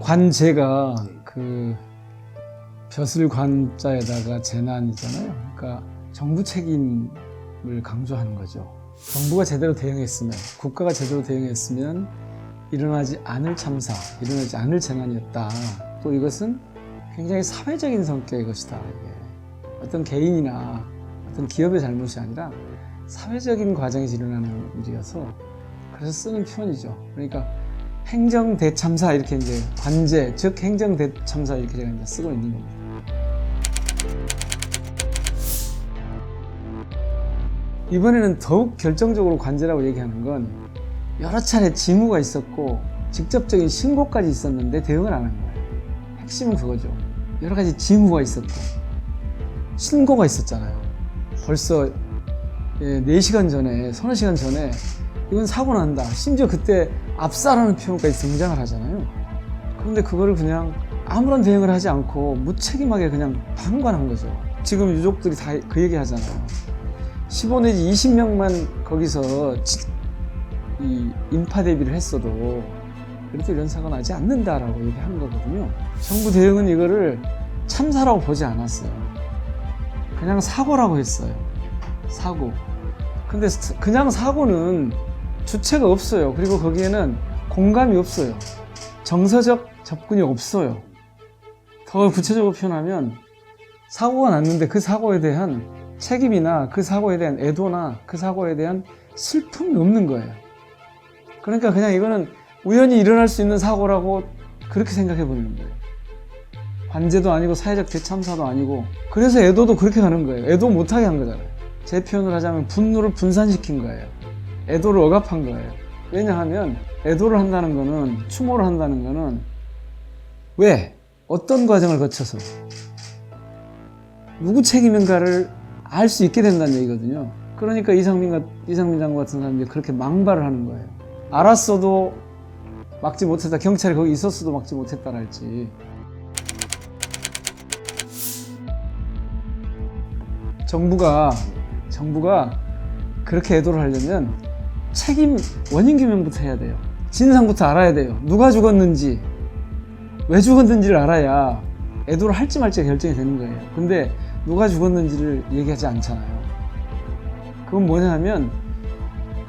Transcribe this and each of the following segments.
관제가 그 벼슬 관자에다가 재난이잖아요. 그러니까 정부 책임을 강조하는 거죠. 정부가 제대로 대응했으면, 국가가 제대로 대응했으면 일어나지 않을 참사, 일어나지 않을 재난이었다. 또 이것은 굉장히 사회적인 성격의 것이다. 이게 어떤 개인이나 어떤 기업의 잘못이 아니라 사회적인 과정에서 일어나는 일이어서 그래서 쓰는 표현이죠. 그러니까 행정대참사 이렇게 이제 관제, 즉 행정대참사 이렇게 제가 이제 쓰고 있는 겁니다. 이번에는 더욱 결정적으로 관제라고 얘기하는 건 여러 차례 징후가 있었고 직접적인 신고까지 있었는데 대응을 안 한 거예요. 핵심은 그거죠. 여러 가지 징후가 있었고 신고가 있었잖아요. 벌써 4시간 전에, 서너 시간 전에 이건 사고 난다. 심지어 그때 압사라는 표현까지 등장을 하잖아요. 그런데 그거를 그냥 아무런 대응을 하지 않고 무책임하게 그냥 방관한 거죠. 지금 유족들이 다 그 얘기 하잖아요. 15 내지 20명만 거기서 이 인파 대비를 했어도 그래도 이런 사고가 나지 않는다라고 얘기하는 거거든요. 정부 대응은 이거를 참사라고 보지 않았어요. 그냥 사고라고 했어요. 사고. 근데 그냥 사고는 주체가 없어요. 그리고 거기에는 공감이 없어요. 정서적 접근이 없어요. 더 구체적으로 표현하면 사고가 났는데 그 사고에 대한 책임이나 그 사고에 대한 애도나 그 사고에 대한 슬픔이 없는 거예요. 그러니까 그냥 이거는 우연히 일어날 수 있는 사고라고 그렇게 생각해 버리는 거예요. 관제도 아니고 사회적 대참사도 아니고, 그래서 애도도 그렇게 가는 거예요. 애도 못하게 한 거잖아요. 제 표현을 하자면 분노를 분산시킨 거예요. 애도를 억압한 거예요. 왜냐하면 애도를 한다는 거는, 추모를 한다는 거는 왜? 어떤 과정을 거쳐서 누구 책임인가를 알 수 있게 된다는 얘기거든요. 그러니까 이상민 장관 같은 사람들이 그렇게 망발을 하는 거예요. 알았어도 막지 못했다. 경찰이 거기 있었어도 막지 못했다랄지. 정부가 그렇게 애도를 하려면 책임 원인 규명부터 해야 돼요. 진상부터 알아야 돼요. 누가 죽었는지, 왜 죽었는지를 알아야 애도를 할지 말지 결정이 되는 거예요. 근데 누가 죽었는지를 얘기하지 않잖아요. 그건 뭐냐 하면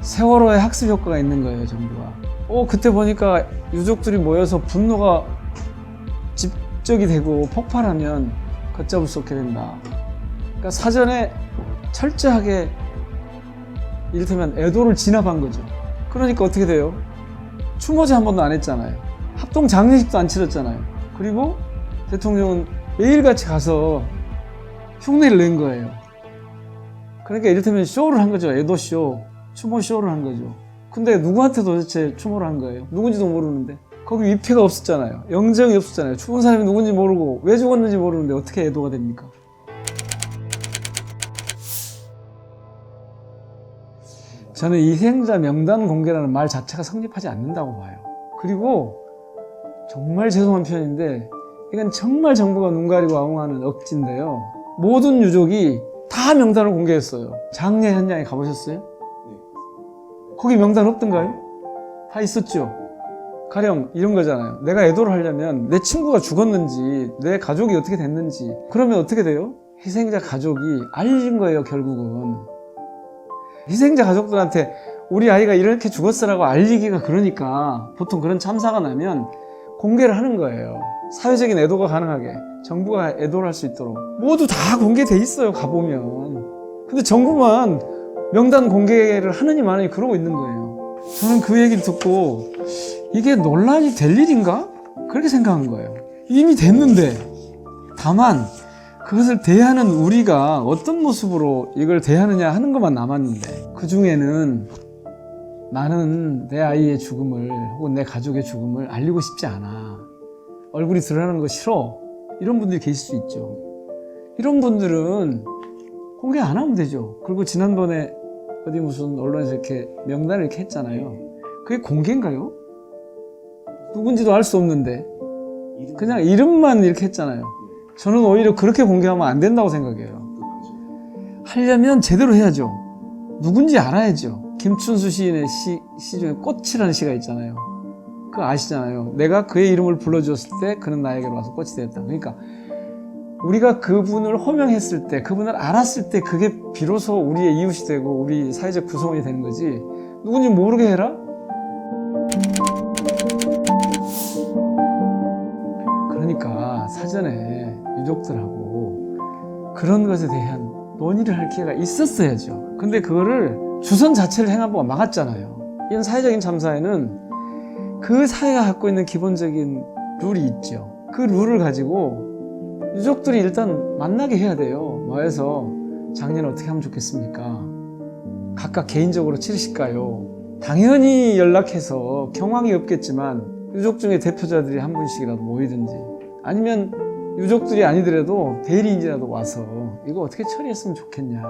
세월호의 학습 효과가 있는 거예요, 정부가. 그때 보니까 유족들이 모여서 분노가 집적이 되고 폭발하면 걷잡을 수 없게 된다. 그러니까 사전에 철저하게 이를테면 애도를 진압한 거죠. 그러니까 어떻게 돼요? 추모제 한 번도 안 했잖아요. 합동 장례식도 안 치렀잖아요. 그리고 대통령은 매일같이 가서 흉내를 낸 거예요. 그러니까 이를테면 쇼를 한 거죠. 애도쇼, 추모쇼를 한 거죠. 근데 누구한테 도대체 추모를 한 거예요? 누군지도 모르는데. 거기 위패가 없었잖아요. 영정이 없었잖아요. 죽은 사람이 누군지 모르고 왜 죽었는지 모르는데 어떻게 애도가 됩니까? 저는 희생자 명단 공개라는 말 자체가 성립하지 않는다고 봐요. 그리고 정말 죄송한 표현인데 이건 정말 정부가 눈 가리고 아웅하는 억지인데요. 모든 유족이 다 명단을 공개했어요. 장례 현장에 가보셨어요? 네. 거기 명단 없던가요? 다 있었죠. 가령 이런 거잖아요. 내가 애도를 하려면 내 친구가 죽었는지, 내 가족이 어떻게 됐는지, 그러면 어떻게 돼요? 희생자 가족이 알린 거예요, 결국은. 희생자 가족들한테 우리 아이가 이렇게 죽었어라고 알리기가 그러니까 보통 그런 참사가 나면 공개를 하는 거예요. 사회적인 애도가 가능하게, 정부가 애도를 할 수 있도록. 모두 다 공개돼 있어요, 가보면. 근데 정부만 명단 공개를 하느니 마느니 그러고 있는 거예요. 저는 그 얘기를 듣고 이게 논란이 될 일인가? 그렇게 생각한 거예요. 이미 됐는데, 다만 그것을 대하는 우리가 어떤 모습으로 이걸 대하느냐 하는 것만 남았는데, 그 중에는 나는 내 아이의 죽음을 혹은 내 가족의 죽음을 알리고 싶지 않아, 얼굴이 드러나는 거 싫어, 이런 분들이 계실 수 있죠. 이런 분들은 공개 안 하면 되죠. 그리고 지난번에 어디 무슨 언론에서 이렇게 명단을 이렇게 했잖아요. 그게 공개인가요? 누군지도 알 수 없는데 그냥 이름만 이렇게 했잖아요. 저는 오히려 그렇게 공개하면 안 된다고 생각해요. 하려면 제대로 해야죠. 누군지 알아야죠. 김춘수 시인의 시 중에 꽃이라는 시가 있잖아요. 그거 아시잖아요. 내가 그의 이름을 불러주었을 때 그는 나에게로 와서 꽃이 되었다. 그러니까 우리가 그분을 호명했을 때, 그분을 알았을 때 그게 비로소 우리의 이웃이 되고 우리 사회적 구성원이 되는 거지, 누군지 모르게 해라? 그러니까 사전에 유족들하고 그런 것에 대한 논의를 할 기회가 있었어야죠. 근데 그거를 주선 자체를 행안부가 막았잖아요. 이런 사회적인 참사에는 그 사회가 갖고 있는 기본적인 룰이 있죠. 그 룰을 가지고 유족들이 일단 만나게 해야 돼요. 뭐해서 장례는 어떻게 하면 좋겠습니까? 각각 개인적으로 치르실까요? 당연히 연락해서 경황이 없겠지만 유족 중에 대표자들이 한 분씩이라도 모이든지, 아니면 유족들이 아니더라도 대리인이라도 와서 이거 어떻게 처리했으면 좋겠냐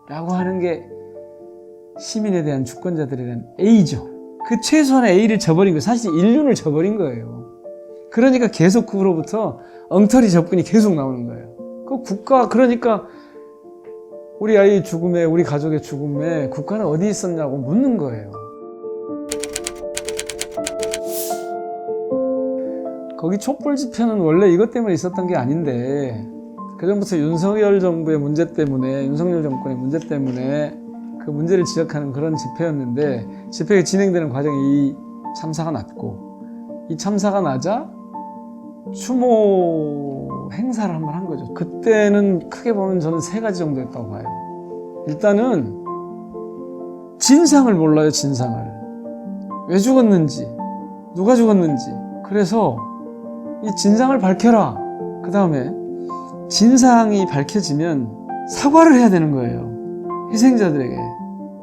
라고 하는 게 시민에 대한, 주권자들에 대한 A죠. 그 최소한의 A를 저버린 거예요. 사실 인륜을 저버린 거예요. 그러니까 계속 그 후로부터 엉터리 접근이 계속 나오는 거예요. 그 국가, 그러니까 우리 아이 죽음에, 우리 가족의 죽음에 국가는 어디 있었냐고 묻는 거예요. 거기 촛불 집회는 원래 이것 때문에 있었던 게 아닌데, 그전부터 윤석열 정부의 문제 때문에, 윤석열 정권의 문제 때문에 그 문제를 지적하는 그런 집회였는데, 집회가 진행되는 과정에 이 참사가 났고, 이 참사가 나자 추모 행사를 한번 한 거죠. 그때는 크게 보면 저는 세 가지 정도였다고 봐요. 일단은 진상을 몰라요. 진상을. 왜 죽었는지, 누가 죽었는지. 그래서 이 진상을 밝혀라. 그 다음에 진상이 밝혀지면 사과를 해야 되는 거예요. 희생자들에게,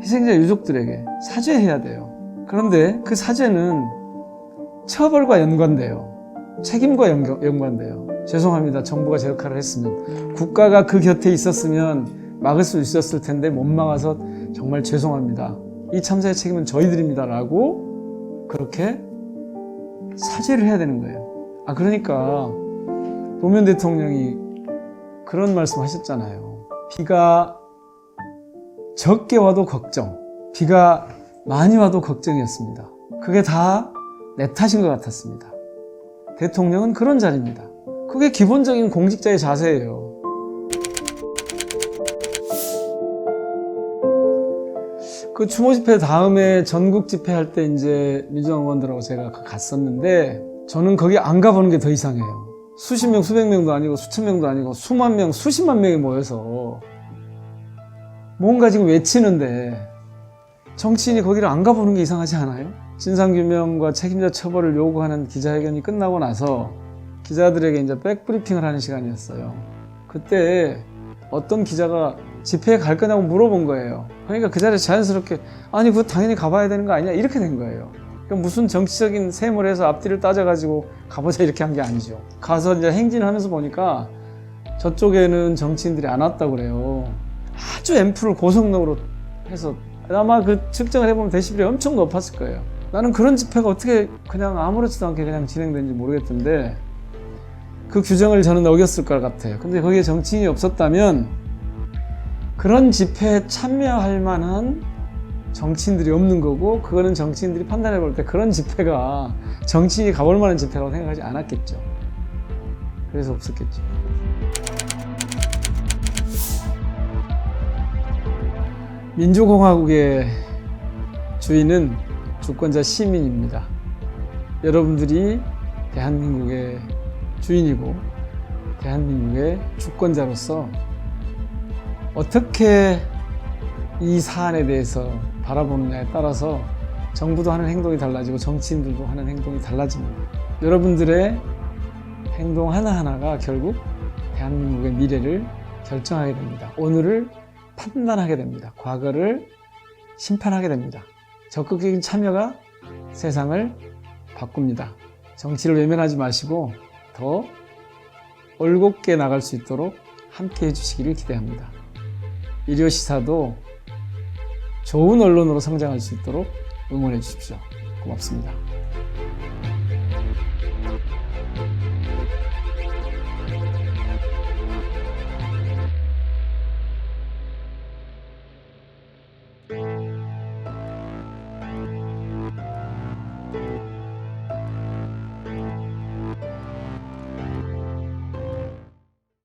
희생자 유족들에게 사죄해야 돼요. 그런데 그 사죄는 처벌과 연관돼요. 책임과 연관돼요. 죄송합니다. 정부가 제 역할을 했으면, 국가가 그 곁에 있었으면 막을 수 있었을 텐데 못 막아서 정말 죄송합니다. 이 참사의 책임은 저희들입니다. 라고 그렇게 사죄를 해야 되는 거예요. 그러니까 노무현 대통령이 그런 말씀 하셨잖아요. 비가 적게 와도 걱정, 비가 많이 와도 걱정이었습니다. 그게 다 내 탓인 것 같았습니다. 대통령은 그런 자리입니다. 그게 기본적인 공직자의 자세예요. 그 추모 집회 다음에 전국 집회 할 때 이제 민주당 의원들하고 제가 갔었는데, 저는 거기 안 가보는 게 더 이상해요. 수십 명, 수백 명도 아니고 수천 명도 아니고 수만 명, 수십만 명이 모여서 뭔가 지금 외치는데 정치인이 거기를 안 가보는 게 이상하지 않아요? 진상규명과 책임자 처벌을 요구하는 기자회견이 끝나고 나서 기자들에게 이제 백브리핑을 하는 시간이었어요. 그때 어떤 기자가 집회에 갈 거냐고 물어본 거예요. 그러니까 그 자리에 자연스럽게 아니 그거 당연히 가봐야 되는 거 아니냐 이렇게 된 거예요. 그러니까 무슨 정치적인 셈을 해서 앞뒤를 따져가지고 가보자 이렇게 한 게 아니죠. 가서 이제 행진을 하면서 보니까 저쪽에는 정치인들이 안 왔다고 그래요. 아주 앰프를 고성능으로 해서 아마 그 측정을 해보면 데시벨이 엄청 높았을 거예요. 나는 그런 집회가 어떻게 그냥 아무렇지도 않게 그냥 진행되는지 모르겠던데, 그 규정을 저는 어겼을 것 같아요. 근데 거기에 정치인이 없었다면 그런 집회에 참여할 만한 정치인들이 없는 거고, 그거는 정치인들이 판단해 볼 때 그런 집회가 정치인이 가볼 만한 집회라고 생각하지 않았겠죠. 그래서 없었겠죠. 민주공화국의 주인은 주권자 시민입니다. 여러분들이 대한민국의 주인이고 대한민국의 주권자로서 어떻게 이 사안에 대해서 바라보느냐에 따라서 정부도 하는 행동이 달라지고 정치인들도 하는 행동이 달라집니다. 여러분들의 행동 하나하나가 결국 대한민국의 미래를 결정하게 됩니다. 오늘을 판단하게 됩니다. 과거를 심판하게 됩니다. 적극적인 참여가 세상을 바꿉니다. 정치를 외면하지 마시고 더 올곧게 나갈 수 있도록 함께 해주시기를 기대합니다. 일요시사도 좋은 언론으로 성장할 수 있도록 응원해 주십시오. 고맙습니다.